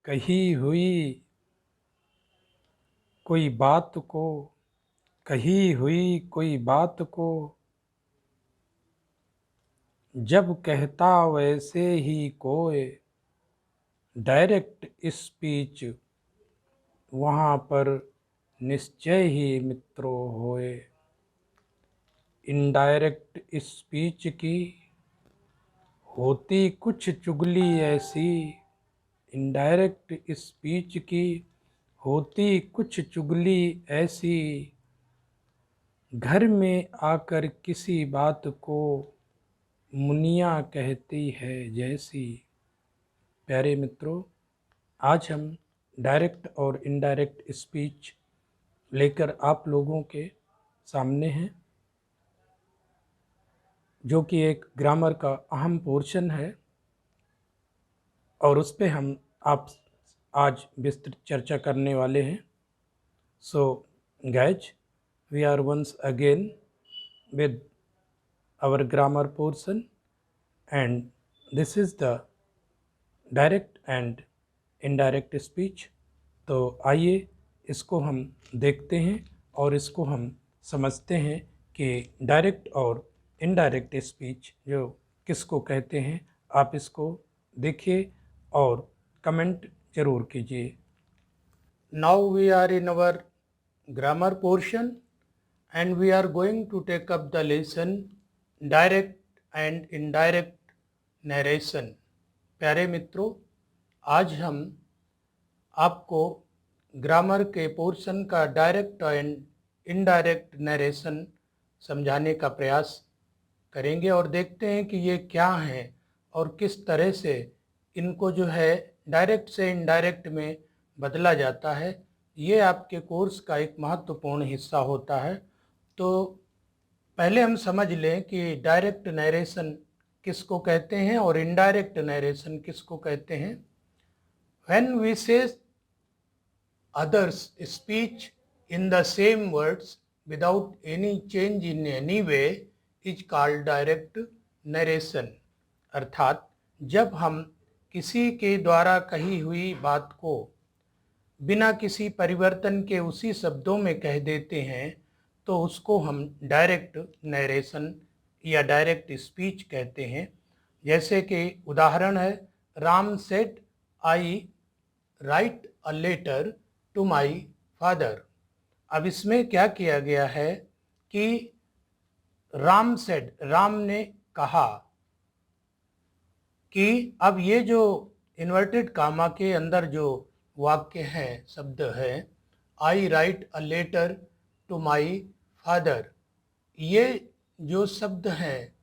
कही हुई कोई बात को, कही हुई कोई बात को जब कहता वैसे ही कोई डायरेक्ट स्पीच, वहाँ पर निश्चय ही मित्रों होए। इनडायरेक्ट स्पीच की होती कुछ चुगली ऐसी, इनडायरेक्ट स्पीच की होती कुछ चुगली ऐसी, घर में आकर किसी बात को मुनिया कहती है जैसी। प्यारे मित्रों, आज हम डायरेक्ट और इनडायरेक्ट स्पीच लेकर आप लोगों के सामने हैं, जो कि एक ग्रामर का अहम पोर्शन है और उस पे हम आप आज विस्तृत चर्चा करने वाले हैं। So guys, we are once again with our grammar portion, and this is the direct and indirect speech. तो आइए इसको हम देखते हैं और इसको हम समझते हैं कि डायरेक्ट और इनडायरेक्ट स्पीच जो किसको कहते हैं। आप इसको देखिए और कमेंट जरूर कीजिए। Now we are in our grammar portion and we are going to take up the lesson direct and indirect narration। प्यारे मित्रों, आज हम आपको ग्रामर के पोर्शन का डायरेक्ट एंड इनडायरेक्ट नरेशन समझाने का प्रयास करेंगे और देखते हैं कि ये क्या हैं और किस तरह से इनको जो है डायरेक्ट से इनडायरेक्ट में बदला जाता है। ये आपके कोर्स का एक महत्वपूर्ण हिस्सा होता है। तो पहले हम समझ लें कि डायरेक्ट नरेशन किसको कहते हैं और इनडायरेक्ट नरेशन किसको कहते हैं। When we say others speech in the same words without any change in any way is called direct narration। अर्थात जब हम किसी के द्वारा कही हुई बात को बिना किसी परिवर्तन के उसी शब्दों में कह देते हैं तो उसको हम डायरेक्ट नरेशन या डायरेक्ट स्पीच कहते हैं। जैसे कि उदाहरण है, Ram said I write a letter to my father. अब इसमें क्या किया गया है कि राम सेड, राम ने कहा, कि अब ये जो इन्वर्टेड कामा के अंदर जो वाक्य है, शब्द है I write a letter to my father, ये जो शब्द है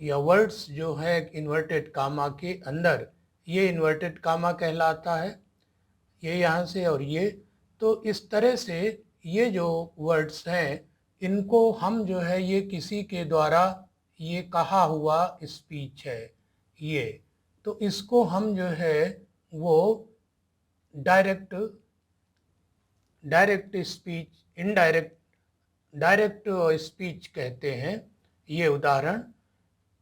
या वर्ड्स जो है इन्वर्टेड कामा के अंदर, ये इन्वर्टेड कामा कहलाता है, ये यहाँ से और ये। तो इस तरह से ये जो वर्ड्स हैं इनको हम जो है ये किसी के द्वारा ये कहा हुआ स्पीच है ये, तो इसको हम जो है वो direct speech, indirect direct speech कहते हैं। ये उदाहरण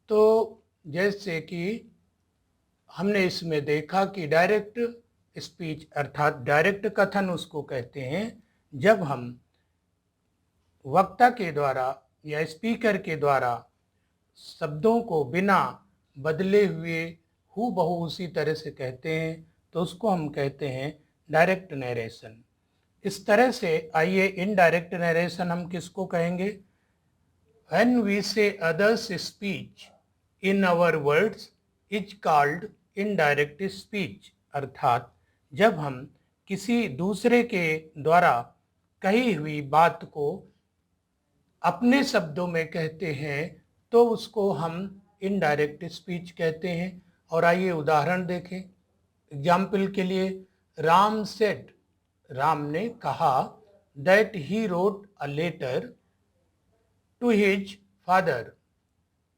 तो जैसे कि हमने इसमें देखा कि डायरेक्ट स्पीच अर्थात डायरेक्ट कथन उसको कहते हैं जब हम वक्ता के द्वारा या स्पीकर के द्वारा शब्दों को बिना बदले हुए हूबहू उसी तरह से कहते हैं तो उसको हम कहते हैं डायरेक्ट नरेशन। इस तरह से आइए इनडायरेक्ट नरेशन हम किसको कहेंगे। When we say others speech in our words is called indirect speech। अर्थात जब हम किसी दूसरे के द्वारा कही हुई बात को अपने शब्दों में कहते हैं तो उसको हम इनडायरेक्ट स्पीच कहते हैं। और आइए उदाहरण देखें। एग्जाम्पल के लिए, राम सेड, राम ने कहा, that he wrote a letter to his father.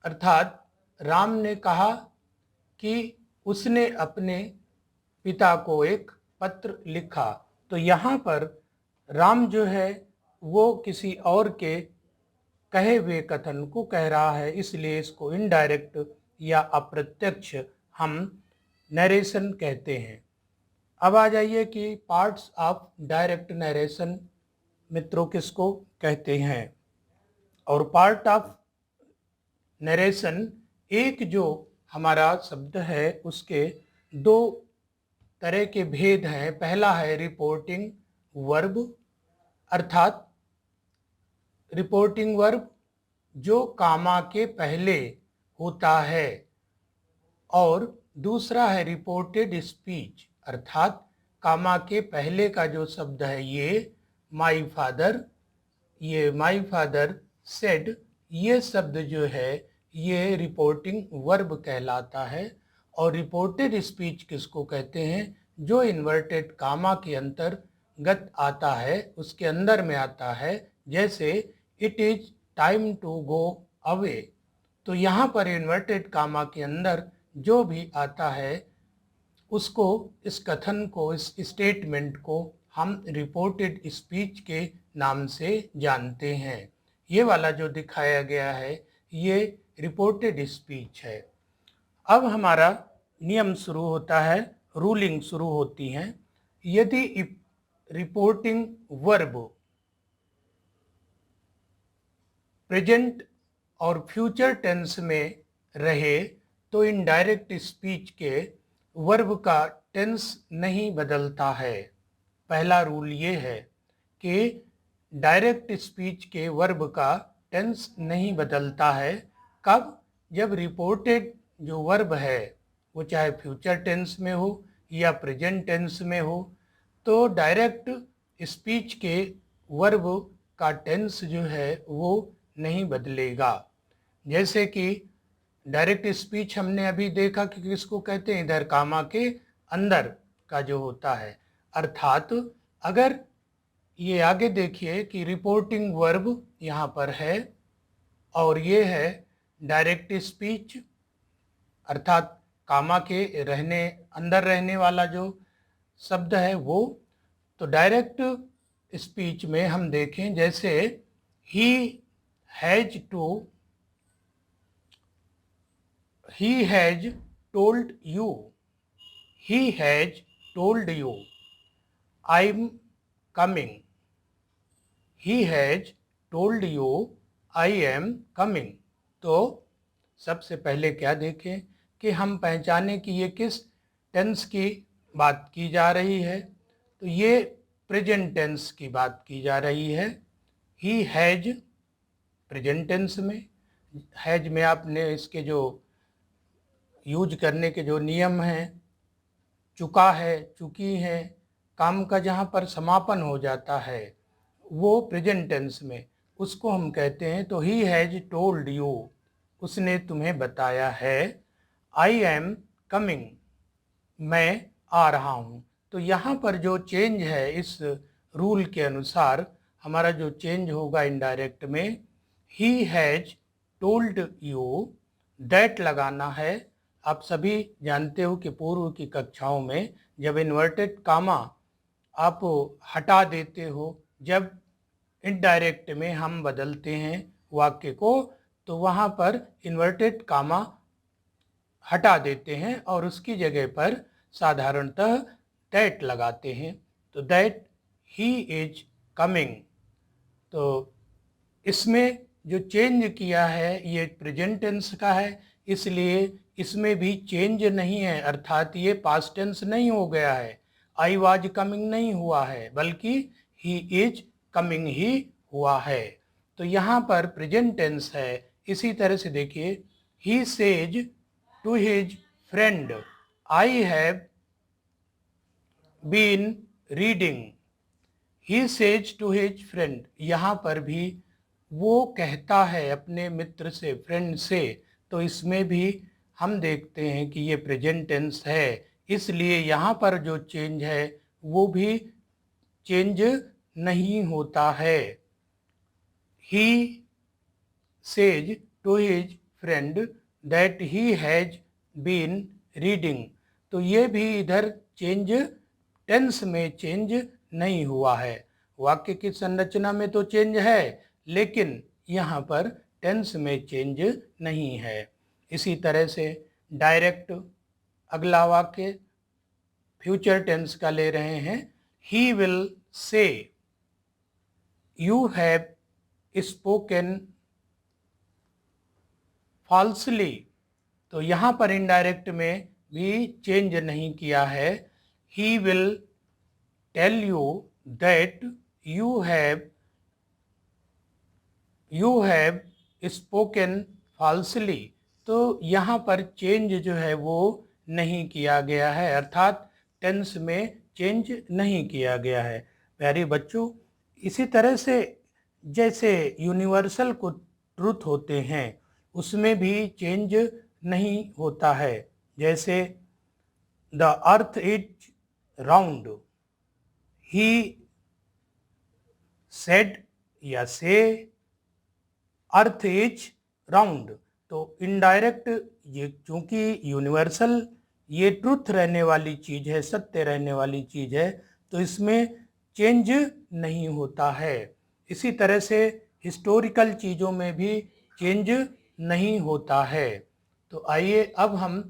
अर्थात राम ने कहा कि उसने अपने पिता को एक पत्र लिखा। तो यहाँ पर राम जो है वो किसी और के कहे हुए कथन को कह रहा है, इसलिए इसको इनडायरेक्ट या अप्रत्यक्ष हम नरेशन कहते हैं। अब आ जाइए कि पार्ट्स ऑफ डायरेक्ट नरेशन मित्रों किसको कहते हैं। और पार्ट ऑफ नरेशन एक जो हमारा शब्द है उसके दो तरह के भेद हैं। पहला है रिपोर्टिंग वर्ब, अर्थात रिपोर्टिंग वर्ब जो कामा के पहले होता है, और दूसरा है रिपोर्टेड स्पीच, अर्थात कामा के पहले का जो शब्द है ये माई फादर सेड, ये शब्द जो है ये रिपोर्टिंग वर्ब कहलाता है। और रिपोर्टेड स्पीच किसको कहते हैं, जो इन्वर्टेड कामा के अंतर्गत आता है, उसके अंदर में आता है। जैसे it is time to go away, तो यहाँ पर इन्वर्टेड कामा के अंदर जो भी आता है उसको, इस कथन को, इस स्टेटमेंट को हम रिपोर्टेड स्पीच के नाम से जानते हैं। ये वाला जो दिखाया गया है ये रिपोर्टेड स्पीच है। अब हमारा नियम शुरू होता है, रूलिंग शुरू होती हैं। यदि रिपोर्टिंग वर्ब प्रेजेंट और फ्यूचर टेंस में रहे तो इनडायरेक्ट स्पीच के वर्ब का टेंस नहीं बदलता है। पहला रूल ये है कि डायरेक्ट स्पीच के वर्ब का टेंस नहीं बदलता है। कब? जब रिपोर्टेड जो वर्ब है वो चाहे फ्यूचर टेंस में हो या प्रेजेंट टेंस में हो, तो डायरेक्ट स्पीच के वर्ब का टेंस जो है वो नहीं बदलेगा। जैसे कि डायरेक्ट स्पीच हमने अभी देखा कि किसको कहते हैं, इधर कामा के अंदर का जो होता है। अर्थात अगर ये आगे देखिए कि रिपोर्टिंग वर्ब यहाँ पर है और ये है डायरेक्ट स्पीच, अर्थात कामा के अंदर रहने वाला जो शब्द है वो। तो डायरेक्ट स्पीच में हम देखें, जैसे he has told you, he has told you I am coming, he has told you I am coming. तो सबसे पहले क्या देखें कि हम पहचाने कि ये किस टेंस की बात की जा रही है। तो ये प्रेजेंट टेंस की बात की जा रही है। ही हैज प्रेजेंट टेंस में, हैज में आपने इसके जो यूज करने के जो नियम हैं, चुका है, चुकी है, काम का जहाँ पर समापन हो जाता है वो प्रेजेंट टेंस में, उसको हम कहते हैं। तो ही हैज टोल्ड यू, उसने तुम्हें बताया है। आई एम कमिंग, मैं आ रहा हूँ। तो यहाँ पर जो चेंज है इस रूल के अनुसार, हमारा जो चेंज होगा इनडायरेक्ट में, he has told you, that लगाना है। आप सभी जानते हो कि पूर्व की कक्षाओं में जब इन्वर्टेड कामा आप हटा देते हो, जब इनडायरेक्ट में हम बदलते हैं वाक्य को, तो वहाँ पर इन्वर्टेड कामा हटा देते हैं और उसकी जगह पर साधारणतः दैट लगाते हैं। तो दैट ही इज कमिंग। तो इसमें जो चेंज किया है ये प्रेजेंट टेंस का है, इसलिए इसमें भी चेंज नहीं है, अर्थात ये पास्ट टेंस नहीं हो गया है, आई वाज कमिंग नहीं हुआ है, बल्कि ही इज कमिंग ही हुआ है। तो यहाँ पर प्रेजेंट टेंस है। इसी तरह से देखिए, he says to his friend I have been reading, he says to his friend, यहाँ पर भी वो कहता है अपने मित्र से, फ्रेंड से। तो इसमें भी हम देखते हैं कि ये प्रेजेंट टेंस है, इसलिए यहाँ पर जो चेंज है वो भी चेंज नहीं होता है। He says to his friend that he has been reading, तो ये भी इधर चेंज, टेंस में चेंज नहीं हुआ है। वाक्य की संरचना में तो चेंज है, लेकिन यहाँ पर टेंस में चेंज नहीं है। इसी तरह से डायरेक्ट अगला वाक्य, फ्यूचर टेंस का ले रहे हैं। He will say, you have spoken falsely, तो यहाँ पर इनडायरेक्ट में भी चेंज नहीं किया है। He will tell you that you have spoken falsely, तो यहाँ पर चेंज जो है वो नहीं किया गया है, अर्थात टेंस में चेंज नहीं किया गया है। प्यारे बच्चों, इसी तरह से जैसे यूनिवर्सल को ट्रुथ होते हैं उसमें भी चेंज नहीं होता है। जैसे the earth is round, he said या से अर्थ इज राउंड, तो इनडायरेक्ट ये चूंकि यूनिवर्सल ये ट्रुथ रहने वाली चीज़ है, सत्य रहने वाली चीज़ है, तो इसमें चेंज नहीं होता है। इसी तरह से हिस्टोरिकल चीज़ों में भी चेंज नहीं होता है। तो आइए अब हम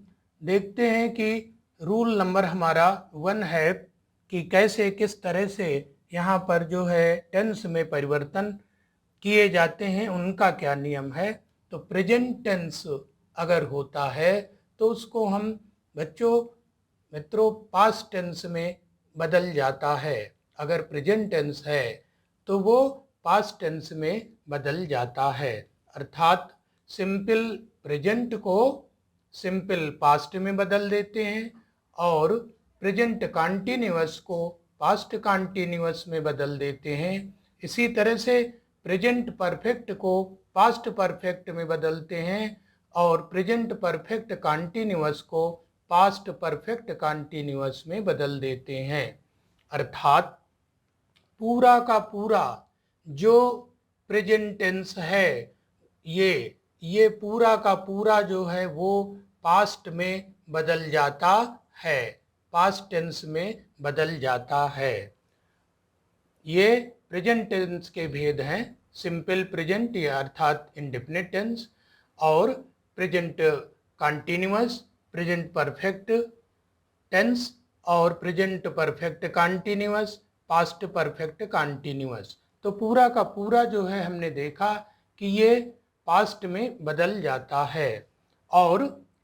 देखते हैं कि रूल नंबर हमारा 1 है कि कैसे किस तरह से यहाँ पर जो है टेंस में परिवर्तन किए जाते हैं, उनका क्या नियम है। तो प्रेजेंट टेंस अगर होता है तो उसको हम मित्रों पास्ट टेंस में बदल जाता है। अगर प्रेजेंट टेंस है तो वो पास्ट टेंस में बदल जाता है, अर्थात सिंपल प्रेजेंट को सिंपल पास्ट में बदल देते हैं और प्रेजेंट कॉन्टिन्यूअस को पास्ट कॉन्टिन्यूअस में बदल देते हैं। इसी तरह से प्रेजेंट परफेक्ट को पास्ट परफेक्ट में बदलते हैं और प्रेजेंट परफेक्ट कॉन्टिन्यूअस को पास्ट परफेक्ट कॉन्टिन्यूअस में बदल देते हैं। अर्थात पूरा का पूरा जो प्रेजेंट टेंस है ये पूरा का पूरा जो है वो पास्ट में बदल जाता है, पास्ट टेंस में बदल जाता है। ये प्रेजेंट टेंस के भेद हैं, सिंपल प्रेजेंट या अर्थात इंडेफिनिट टेंस और present continuous, present perfect tense और present perfect continuous, past perfect continuous. तो पूरा का पूरा जो है हमने देखा कि ये पास्ट में बदल जाता है। और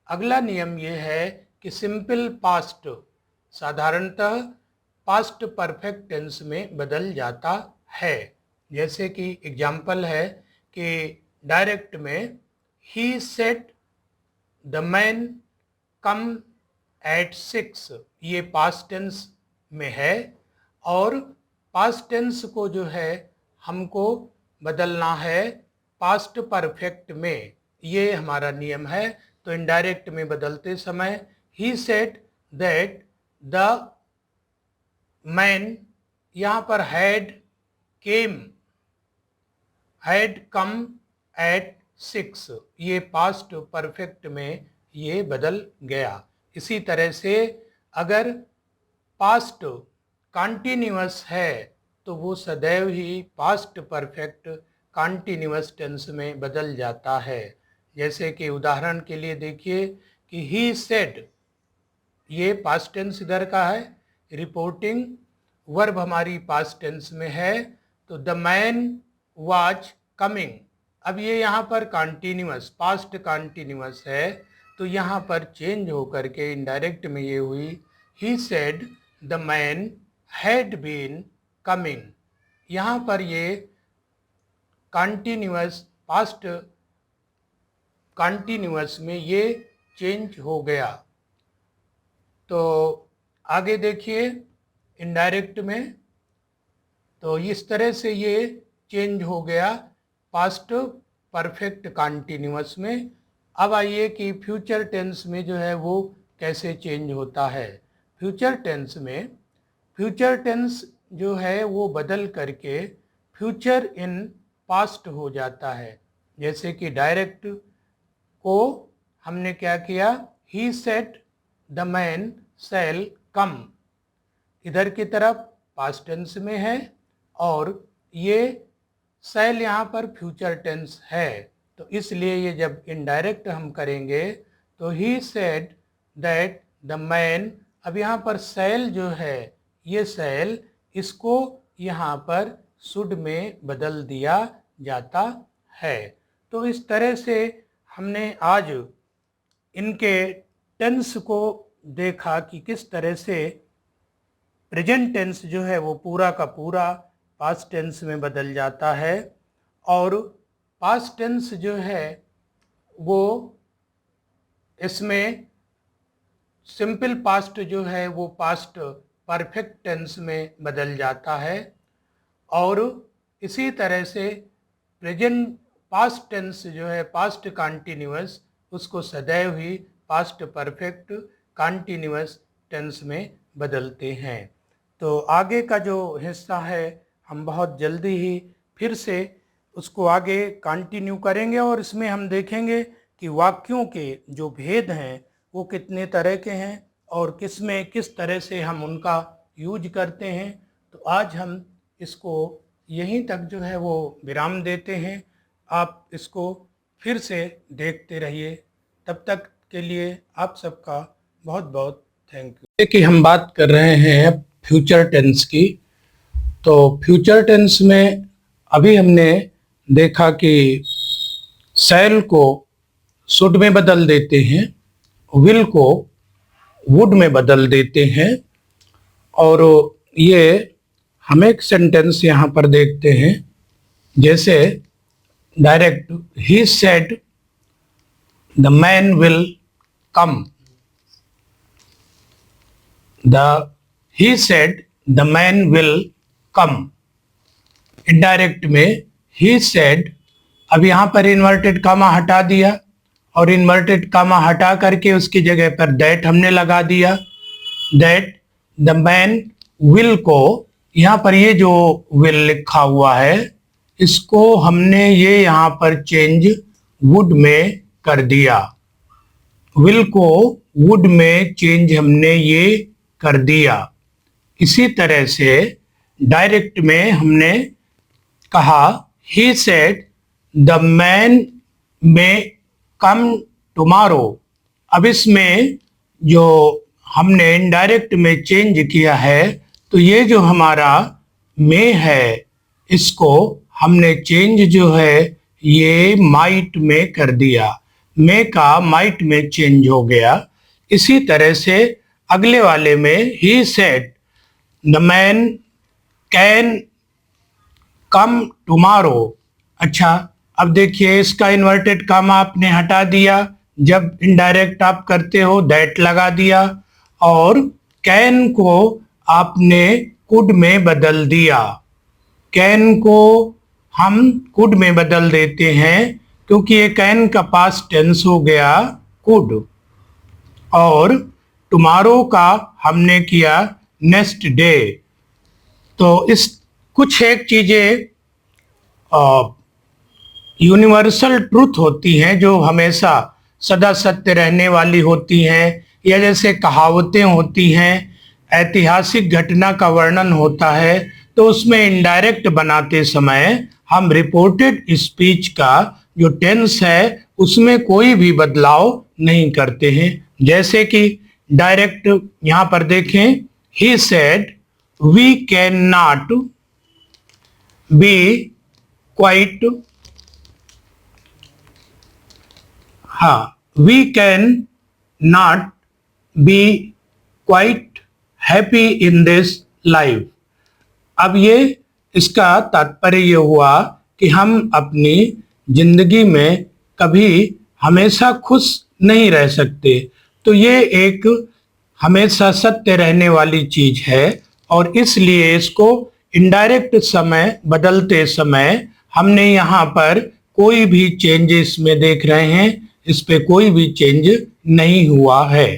अगला नियम ये है कि सिंपल पास्ट साधारणतः पास्ट परफेक्ट टेंस में बदल जाता है। जैसे कि एग्जाम्पल है कि डायरेक्ट में he said the man come at 6, ये पास्ट टेंस में है और पास्ट टेंस को जो है हमको बदलना है पास्ट परफेक्ट में, ये हमारा नियम है। तो इनडायरेक्ट में बदलते समय he said that the man, यहाँ पर हैड कम एट 6, ये पास्ट परफेक्ट में ये बदल गया। इसी तरह से अगर पास्ट कॉन्टिन्यूअस है तो वो सदैव ही पास्ट परफेक्ट कॉन्टिन्यूअस टेंस में बदल जाता है। जैसे कि उदाहरण के लिए देखिए कि ही सेड, ये पास्ट टेंस इधर का है, रिपोर्टिंग वर्ब हमारी पास्ट टेंस में है, तो द मैन वाज कमिंग, अब ये यहाँ पर कॉन्टिन्यूअस पास्ट कॉन्टिन्यूअस है, तो यहाँ पर चेंज होकर के इनडायरेक्ट में ये हुई he said the man had been coming. यहाँ पर ये कॉन्टिन्यूअस पास्ट कॉन्टिन्यूअस में ये चेंज हो गया। तो आगे देखिए इनडायरेक्ट में, तो इस तरह से ये चेंज हो गया पास्ट परफेक्ट कॉन्टिन्यूअस में। अब आइए कि फ्यूचर टेंस में जो है वो कैसे चेंज होता है। फ्यूचर टेंस में फ्यूचर टेंस जो है वो बदल करके फ्यूचर इन पास्ट हो जाता है। जैसे कि डायरेक्ट को हमने क्या किया, ही सेड द मैन शैल कम, इधर की तरफ पास्ट टेंस में है और ये शैल यहाँ पर फ्यूचर टेंस है, तो इसलिए ये जब इनडायरेक्ट हम करेंगे तो he said that the man अब यहाँ पर शैल जो है, ये शैल, इसको यहाँ पर शुड में बदल दिया जाता है। तो इस तरह से हमने आज इनके टेंस को देखा कि किस तरह से प्रेजेंट टेंस जो है वो पूरा का पूरा पास्ट टेंस में बदल जाता है, और पास्ट टेंस जो है वो इसमें सिंपल पास्ट जो है वो पास्ट परफेक्ट टेंस में बदल जाता है, और इसी तरह से प्रेजेंट पास्ट टेंस जो है पास्ट कंटिन्यूअस, उसको सदैव ही पास्ट परफेक्ट कंटिन्यूअस टेंस में बदलते हैं। तो आगे का जो हिस्सा है हम बहुत जल्दी ही फिर से उसको आगे कंटिन्यू करेंगे, और इसमें हम देखेंगे कि वाक्यों के जो भेद हैं वो कितने तरह के हैं और किस में किस तरह से हम उनका यूज करते हैं। तो आज हम इसको यहीं तक जो है वो विराम देते हैं। आप इसको फिर से देखते रहिए। तब तक के लिए आप सबका बहुत बहुत थैंक यू। कि हम बात कर रहे हैं फ्यूचर टेंस की। तो फ्यूचर टेंस में अभी हमने देखा कि शैल को शुड में बदल देते हैं, विल को वुड में बदल देते हैं, और ये हम एक सेंटेंस यहाँ पर देखते हैं, जैसे direct he said the man will come, he said the man will come. Indirect में ही सेड, अब यहाँ पर इन्वर्टेड कामा हटा दिया, और इन्वर्टेड कामा हटा करके उसकी जगह पर दैट हमने लगा दिया। दैट द मैन विल को, यहाँ पर ये जो विल लिखा हुआ है इसको हमने ये यहाँ पर चेंज वुड में कर दिया। विल को वुड में चेंज हमने ये कर दिया। इसी तरह से डायरेक्ट में हमने कहा ही सेड द मैन में कम टुमारो। अब इसमें जो हमने इनडायरेक्ट में चेंज किया है, तो ये जो हमारा में है इसको हमने चेंज जो है ये माइट में कर दिया। में का माइट में चेंज हो गया। इसी तरह से अगले वाले में he said the man can come tomorrow. अच्छा, अब देखिए इसका इन्वर्टेड कामा आपने हटा दिया, जब इनडायरेक्ट आप करते हो दैट लगा दिया, और कैन को आपने कुड में बदल दिया। कैन को हम कुड में बदल देते हैं क्योंकि ये कैन का पास्ट टेंस हो गया कुड, और टुमारो का हमने किया नेक्स्ट डे। तो इस कुछ एक चीजें यूनिवर्सल ट्रूथ होती हैं जो हमेशा सदा सत्य रहने वाली होती हैं, या जैसे कहावतें होती हैं, ऐतिहासिक घटना का वर्णन होता है, तो उसमें इनडायरेक्ट बनाते समय हम रिपोर्टेड स्पीच का जो टेंस है उसमें कोई भी बदलाव नहीं करते हैं। जैसे कि डायरेक्ट यहाँ पर देखें, he said we can not be quite, we can not be quite happy in this life. अब ये इसका तात्पर्य ये हुआ कि हम अपनी जिंदगी में कभी हमेशा खुश नहीं रह सकते। तो ये एक हमेशा सत्य रहने वाली चीज है, और इसलिए इसको इनडायरेक्ट समय बदलते समय हमने यहाँ पर कोई भी चेंजेस में देख रहे हैं, इस पे कोई भी चेंज नहीं हुआ है।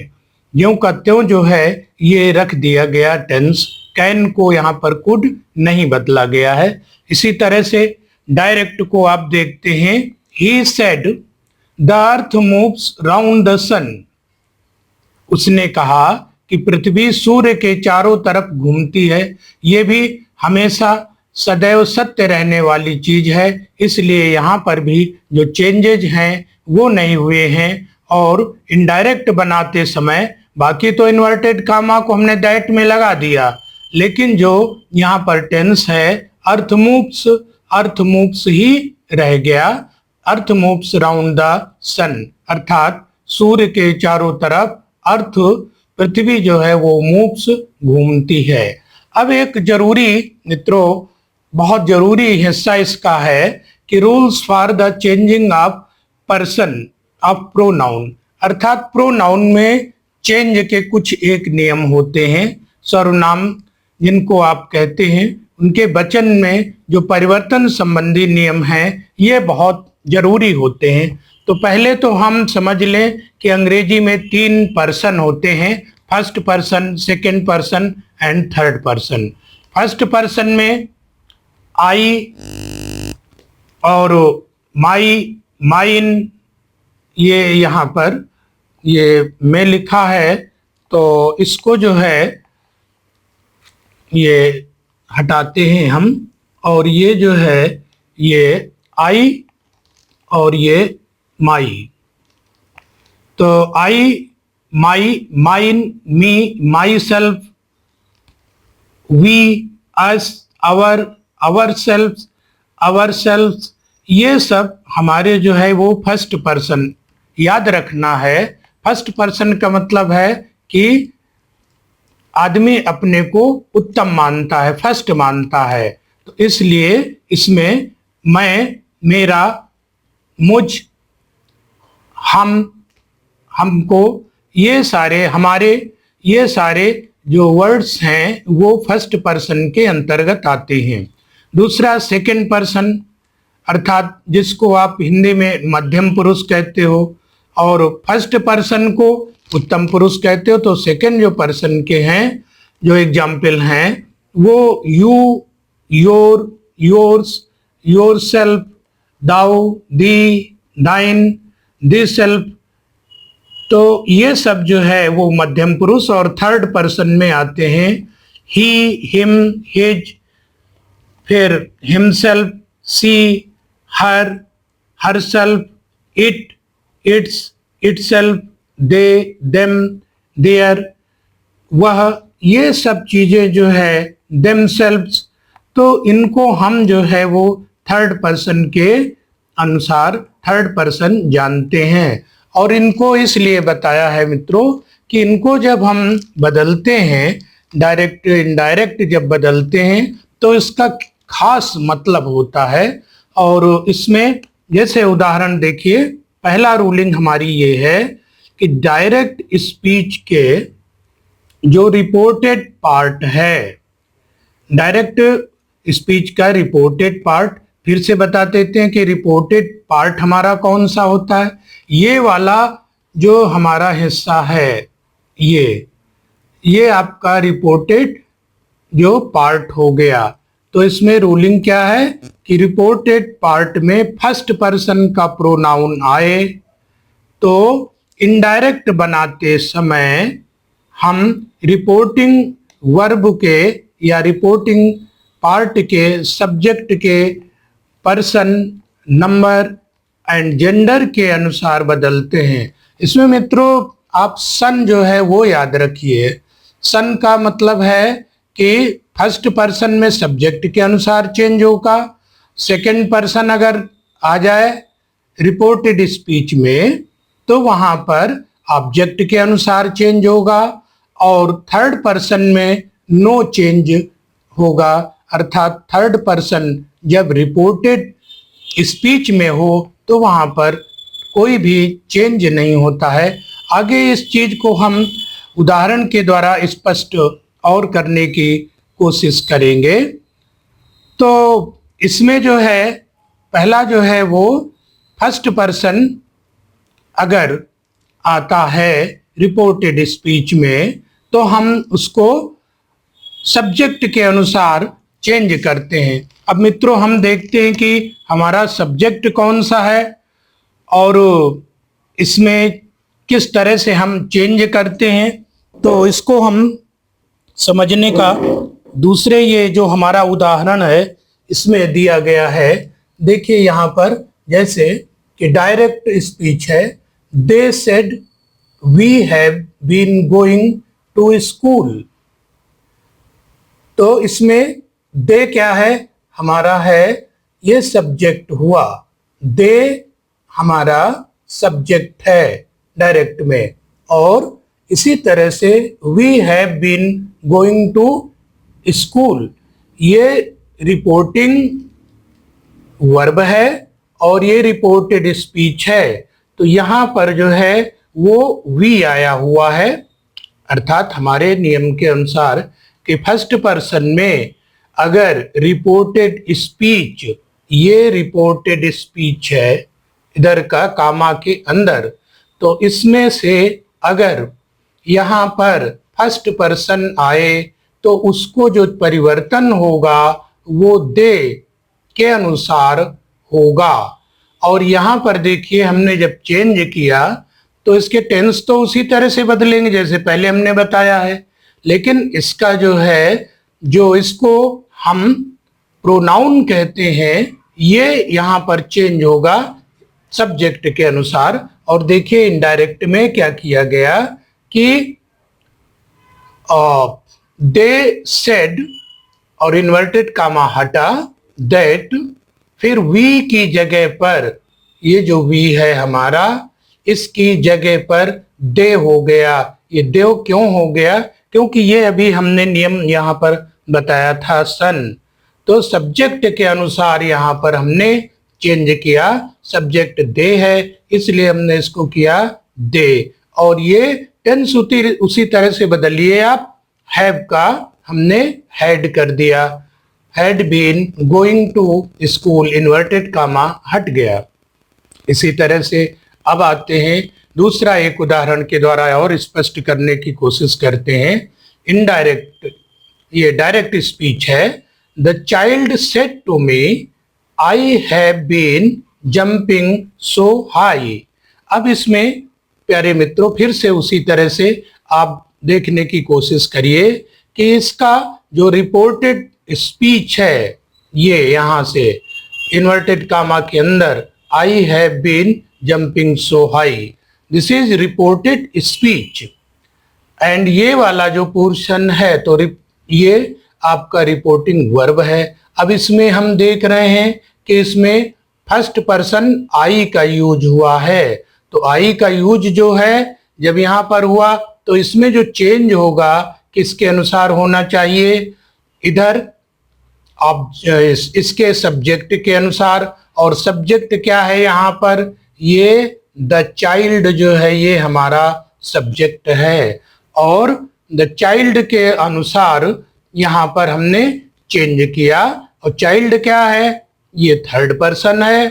ज्यों का त्यों जो है ये रख दिया गया टेंस, कैन को यहाँ पर कुड नहीं बदला गया है। इसी तरह से डायरेक्ट को आप देखते हैं, he said the earth moves round the sun. उसने कहा कि पृथ्वी सूर्य के चारों तरफ घूमती है। ये भी हमेशा सदैव सत्य रहने वाली चीज है, इसलिए यहाँ पर भी जो चेंजेज हैं वो नहीं हुए हैं, और इनडायरेक्ट बनाते समय बाकी तो इन्वर्टेड कामा को हमने दैट में लगा दिया, लेकिन जो यहाँ पर टेंस है अर्थ मूव्स ही रह गया। अर्थ मूव्स राउंड द सन, अर्थात सूर्य के चारों तरफ अर्थ पृथ्वी जो है वो मूव्स घूमती है। अब एक जरूरी मित्रों, बहुत जरूरी हिस्सा इसका है कि rules for the changing of person of pronoun, अर्थात प्रोनाउन में चेंज के कुछ एक नियम होते हैं। सर्वनाम जिनको आप कहते हैं उनके वचन में जो परिवर्तन संबंधी नियम हैं ये बहुत जरूरी होते हैं। तो पहले तो हम समझ लें कि अंग्रेजी में 3 पर्सन होते हैं, first person, second person and third person. First person में आई और माई, माइन, ये यहाँ पर ये में लिखा है, तो इसको जो है ये हटाते हैं हम, और ये जो है ये आई और ये माई। तो I, my, mine, me, myself, we, us, ourself, ये सब हमारे जो है वो फर्स्ट पर्सन। याद रखना है, फर्स्ट पर्सन का मतलब है कि आदमी अपने को उत्तम मानता है, फर्स्ट मानता है। तो इसलिए इसमें मैं, मेरा, मुझ, हम, हमको, ये सारे हमारे, ये सारे जो वर्ड्स हैं वो फर्स्ट पर्सन के अंतर्गत आते हैं। दूसरा सेकंड पर्सन, अर्थात जिसको आप हिंदी में मध्यम पुरुष कहते हो और फर्स्ट पर्सन को उत्तम पुरुष कहते हो। तो सेकंड जो पर्सन के हैं जो एग्जाम्पल हैं वो यू, योर, योर्स, योरसेल्फ, दाउ, दी, दाइन, दिस सेल्फ। तो ये सब जो है वो मध्यम पुरुष और थर्ड पर्सन में आते हैं। ही, हिम, हिज, फिर himself, she, her, herself, it, its, itself, they, them, their, वह, ये सब चीजें जो है देमसेल्व्स। तो इनको हम जो है वो थर्ड पर्सन के अनुसार थर्ड पर्सन जानते हैं। और इनको इसलिए बताया है मित्रों कि इनको जब हम बदलते हैं, डायरेक्ट इनडायरेक्ट जब बदलते हैं तो इसका खास मतलब होता है। और इसमें जैसे उदाहरण देखिए, पहला रूलिंग हमारी ये है कि डायरेक्ट स्पीच के जो रिपोर्टेड पार्ट है, डायरेक्ट स्पीच का रिपोर्टेड पार्ट, फिर से बता देते हैं कि रिपोर्टेड पार्ट हमारा कौन सा होता है। ये वाला जो हमारा हिस्सा है ये आपका रिपोर्टेड जो पार्ट हो गया। तो इसमें रूलिंग क्या है कि रिपोर्टेड पार्ट में फर्स्ट पर्सन का प्रोनाउन आए तो इनडायरेक्ट बनाते समय हम रिपोर्टिंग वर्ब के या रिपोर्टिंग पार्ट के सब्जेक्ट के पर्सन, नंबर एंड जेंडर के अनुसार बदलते हैं। इसमें मित्रों आप सन जो है वो याद रखिए। सन का मतलब है कि फर्स्ट पर्सन में सब्जेक्ट के अनुसार चेंज होगा, सेकंड पर्सन अगर आ जाए रिपोर्टेड स्पीच में तो वहां पर ऑब्जेक्ट के अनुसार चेंज होगा, और थर्ड पर्सन में नो चेंज होगा। अर्थात थर्ड पर्सन जब रिपोर्टेड स्पीच में हो तो वहां पर कोई भी चेंज नहीं होता है। आगे इस चीज को हम उदाहरण के द्वारा स्पष्ट और करने की कोशिश करेंगे। तो इसमें जो है पहला जो है वो फर्स्ट पर्सन अगर आता है रिपोर्टेड स्पीच में तो हम उसको सब्जेक्ट के अनुसार चेंज करते हैं। अब मित्रों हम देखते हैं कि हमारा सब्जेक्ट कौन सा है और इसमें किस तरह से हम चेंज करते हैं। तो इसको हम समझने का दूसरे ये जो हमारा उदाहरण है इसमें दिया गया है। देखिए यहाँ पर जैसे कि डायरेक्ट स्पीच है, they said we have been going to school. तो इसमें दे क्या है, हमारा है ये सब्जेक्ट हुआ, दे हमारा सब्जेक्ट है डायरेक्ट में, और इसी तरह से we have been going to school, ये रिपोर्टिंग वर्ब है और ये रिपोर्टेड स्पीच है। तो यहां पर जो है वो वी आया हुआ है, अर्थात हमारे नियम के अनुसार कि फर्स्ट पर्सन में अगर रिपोर्टेड स्पीच, ये रिपोर्टेड स्पीच है इधर का कामा के अंदर, तो इसमें से अगर यहाँ पर फर्स्ट पर्सन आए तो उसको जो परिवर्तन होगा वो दे के अनुसार होगा। और यहाँ पर देखिए हमने जब चेंज किया तो इसके टेंस तो उसी तरह से बदलेंगे जैसे पहले हमने बताया है, लेकिन इसका जो है, जो इसको हम प्रोनाउन कहते हैं, ये यहाँ पर चेंज होगा सब्जेक्ट के अनुसार। और देखिए इनडायरेक्ट में क्या किया गया कि दे सेड और इन्वर्टेड कामा हटा, दैट, फिर वी की जगह पर, ये जो वी है हमारा, इसकी जगह पर दे हो गया। ये दे क्यों हो गया, क्योंकि ये अभी हमने नियम यहाँ पर बताया था सन, तो सब्जेक्ट के अनुसार यहाँ पर हमने चेंज किया, सब्जेक्ट दे है इसलिए हमने इसको किया दे, और ये टेंस उसी तरह से बदलिए आप, हैव का हमने हैड कर दिया, had been going to school, inverted comma हट गया। इसी तरह से अब आते हैं दूसरा एक उदाहरण के द्वारा और स्पष्ट करने की कोशिश करते हैं। इनडायरेक्ट, ये डायरेक्ट स्पीच है। The child said to me I have been jumping so high. अब इसमें प्यारे मित्रों फिर से उसी तरह से आप देखने की कोशिश करिए कि इसका जो रिपोर्टेड स्पीच है, ये यहां से इन्वर्टेड कामा के अंदर I have been jumping so high, this is reported speech, and ये वाला जो पोर्शन है तो ये आपका रिपोर्टिंग वर्ब है। अब इसमें हम देख रहे हैं कि इसमें फर्स्ट पर्सन आई का यूज हुआ है, तो आई का यूज जो है जब यहां पर हुआ तो इसमें जो चेंज होगा किसके अनुसार होना चाहिए, इधर आप इसके सब्जेक्ट के अनुसार, और सब्जेक्ट क्या है यहाँ पर, ये द चाइल्ड जो है ये हमारा सब्जेक्ट है, और द चाइल्ड के अनुसार यहाँ पर हमने चेंज किया, और चाइल्ड क्या है, ये थर्ड पर्सन है,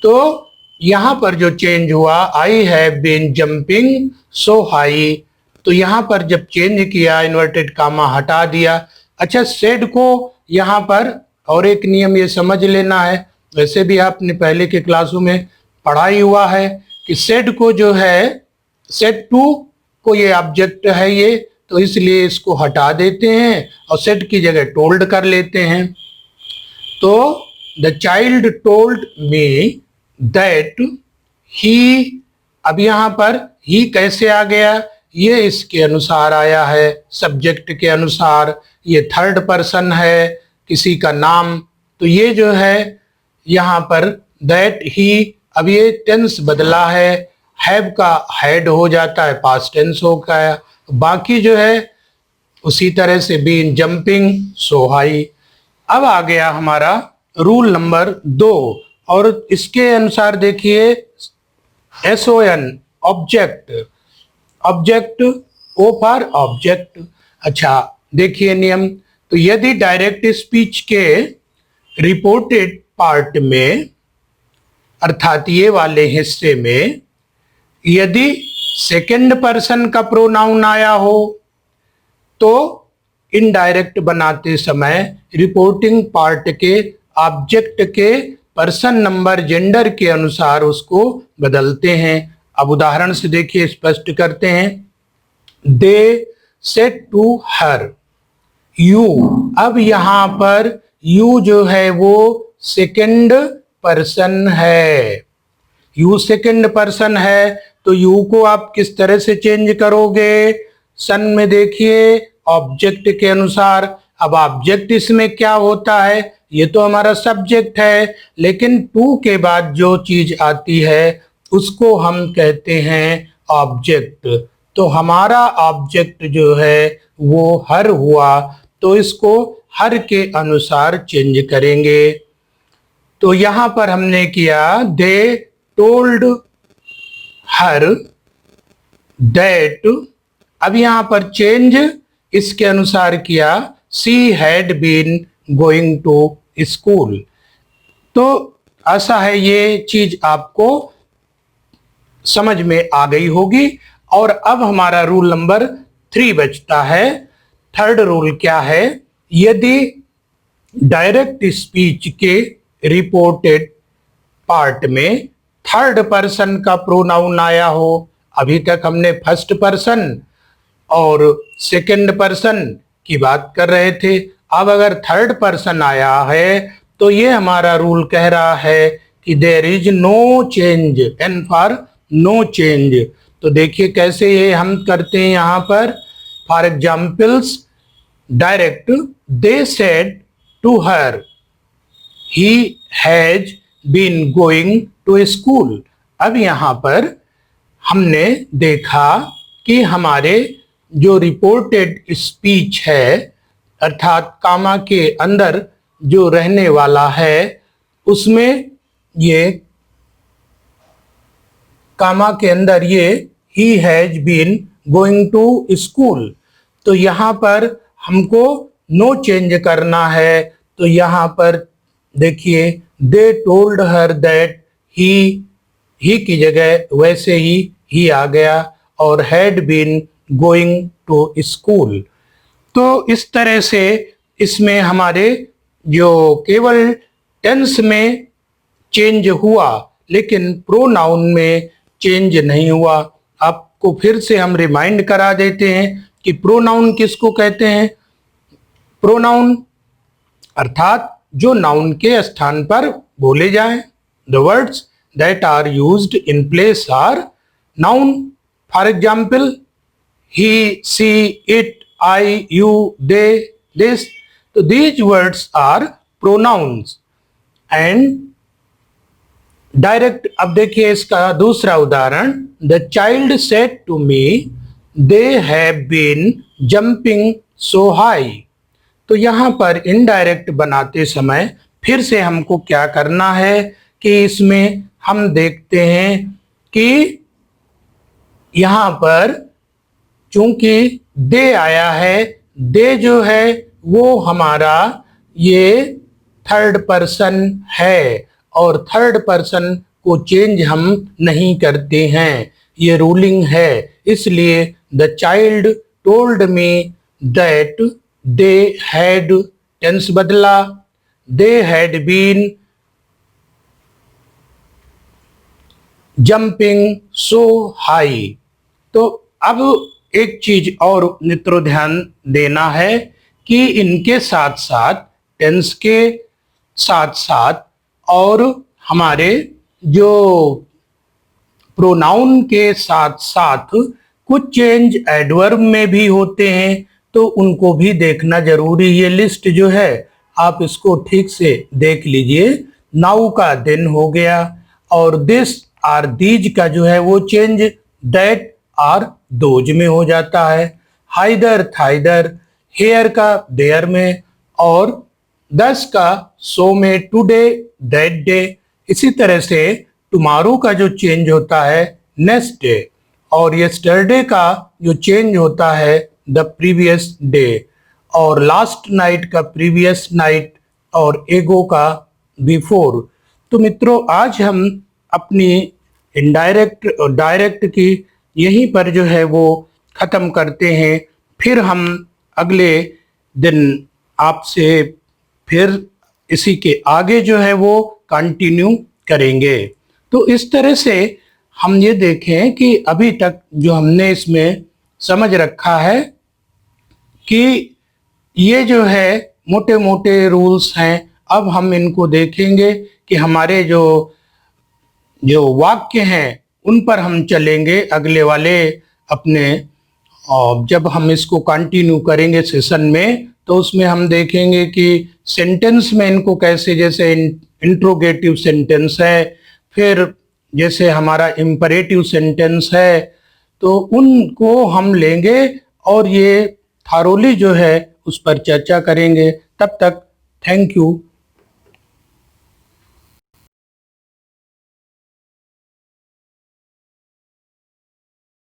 तो यहाँ पर जो चेंज हुआ I have been jumping so high, तो यहाँ पर जब चेंज किया इन्वर्टेड कामा हटा दिया। अच्छा, सेड को यहाँ पर और एक नियम ये समझ लेना है, वैसे भी आपने पहले के क्लासों में पढ़ा ही हुआ है कि सेड को जो है, सेड टू को ये ऑब्जेक्ट है ये, तो इसलिए इसको हटा देते हैं और सेड की जगह टोल्ड कर लेते हैं। तो the child told me that he, अब यहाँ पर ही कैसे आ गया, ये इसके अनुसार आया है, सब्जेक्ट के अनुसार, ये थर्ड पर्सन है किसी का नाम, तो ये जो है यहाँ पर दैट ही, अब ये टेंस बदला है, हैव का हैड हो जाता है, पास्ट टेंस हो गया, बाकी जो है उसी तरह से बीन जंपिंग सो हाई। अब आ गया हमारा रूल नंबर 2, और इसके अनुसार देखिए SON object, object O for object. अच्छा देखिए नियम, तो यदि डायरेक्ट स्पीच के रिपोर्टेड पार्ट में, अर्थात ये वाले हिस्से में, यदि सेकंड पर्सन का प्रोनाउन आया हो तो इनडायरेक्ट बनाते समय रिपोर्टिंग पार्ट के ऑब्जेक्ट के पर्सन नंबर जेंडर के अनुसार उसको बदलते हैं। अब उदाहरण से देखिए स्पष्ट करते हैं। They said to her you, अब यहां पर यू जो है वो सेकंड पर्सन है, यू सेकंड पर्सन है, तो यू को आप किस तरह से चेंज करोगे? सन में देखिए ऑब्जेक्ट के अनुसार। अब ऑब्जेक्ट इसमें क्या होता है? ये तो हमारा सब्जेक्ट है, लेकिन टू के बाद जो चीज आती है उसको हम कहते हैं ऑब्जेक्ट। तो हमारा ऑब्जेक्ट जो है वो हर हुआ, तो इसको हर के अनुसार चेंज करेंगे। तो यहां पर हमने किया दे टोल्ड हर दैट। अब यहां पर चेंज इसके अनुसार किया, she had been going to school. तो ऐसा है, ये चीज आपको समझ में आ गई होगी। और अब हमारा रूल नंबर 3 बचता है। थर्ड रूल क्या है? यदि डायरेक्ट स्पीच के रिपोर्टेड पार्ट में थर्ड पर्सन का प्रोनाउन आया हो, अभी तक हमने फर्स्ट पर्सन और सेकंड पर्सन की बात कर रहे थे, अब अगर थर्ड पर्सन आया है तो ये हमारा रूल कह रहा है कि there is no change, N for no change. तो देखिए कैसे ये हम करते हैं यहां पर। For examples, direct they said to her he has been going to school. अब यहां पर हमने देखा कि हमारे जो रिपोर्टेड स्पीच है, अर्थात कामा के अंदर जो रहने वाला है, उसमें ये कामा के अंदर ये he has been going to school. तो यहां पर हमको नो चेंज करना है। तो यहां पर देखिए they told her that he की जगह वैसे ही आ गया और had been going to school. तो इस तरह से इसमें हमारे जो केवल टेंस में चेंज हुआ लेकिन प्रोनाउन में चेंज नहीं हुआ। आपको फिर से हम रिमाइंड करा देते हैं कि प्रोनाउन किसको कहते हैं। प्रोनाउन अर्थात जो नाउन के स्थान पर बोले जाएं। The words that are used in place are noun. For example, he, she, it, I, you, they, this. तो these words are pronouns and direct. अब देखिए इसका दूसरा उदाहरण, the child said to me they have been jumping so high. तो यहां पर indirect बनाते समय फिर से हमको क्या करना है कि इसमें हम देखते हैं कि यहां पर चूंकि दे आया है, दे जो है वो हमारा ये थर्ड पर्सन है और थर्ड पर्सन को चेंज हम नहीं करते हैं, ये रूलिंग है। इसलिए the child told me that they had, tense बदला, they had been jumping so high. तो अब एक चीज और मित्रों ध्यान देना है कि इनके साथ साथ, टेंस के साथ साथ और हमारे जो प्रोनाउन के साथ साथ कुछ चेंज एडवर्ब में भी होते हैं, तो उनको भी देखना जरूरी। ये लिस्ट जो है आप इसको ठीक से देख लीजिए। नाउ का दिन हो गया और दिस और दीज का जो है वो चेंज दैट और दोज में हो जाता है। हाइदर थाइदर, हेयर का देयर में और दस का सो में, टुडे दैट डे। इसी तरह से टुमारो का जो चेंज होता है नेक्स्ट डे और यस्टरडे का जो चेंज होता है द प्रीवियस डे और लास्ट नाइट का प्रीवियस नाइट और एगो का बिफोर। तो मित्रों आज हम अपनी इनडायरेक्ट और डायरेक्ट की यहीं पर जो है वो खत्म करते हैं। फिर हम अगले दिन आपसे फिर इसी के आगे जो है वो कंटिन्यू करेंगे। तो इस तरह से हम ये देखें कि अभी तक जो हमने इसमें समझ रखा है कि ये जो है मोटे मोटे रूल्स हैं। अब हम इनको देखेंगे कि हमारे जो वाक्य हैं उन पर हम चलेंगे अगले वाले अपने, और जब हम इसको कंटिन्यू करेंगे सेशन में तो उसमें हम देखेंगे कि सेंटेंस में इनको कैसे, जैसे इंट्रोगेटिव सेंटेंस है, फिर जैसे हमारा इंपरेटिव सेंटेंस है, तो उनको हम लेंगे और ये थारोली जो है उस पर चर्चा करेंगे। तब तक थैंक यू।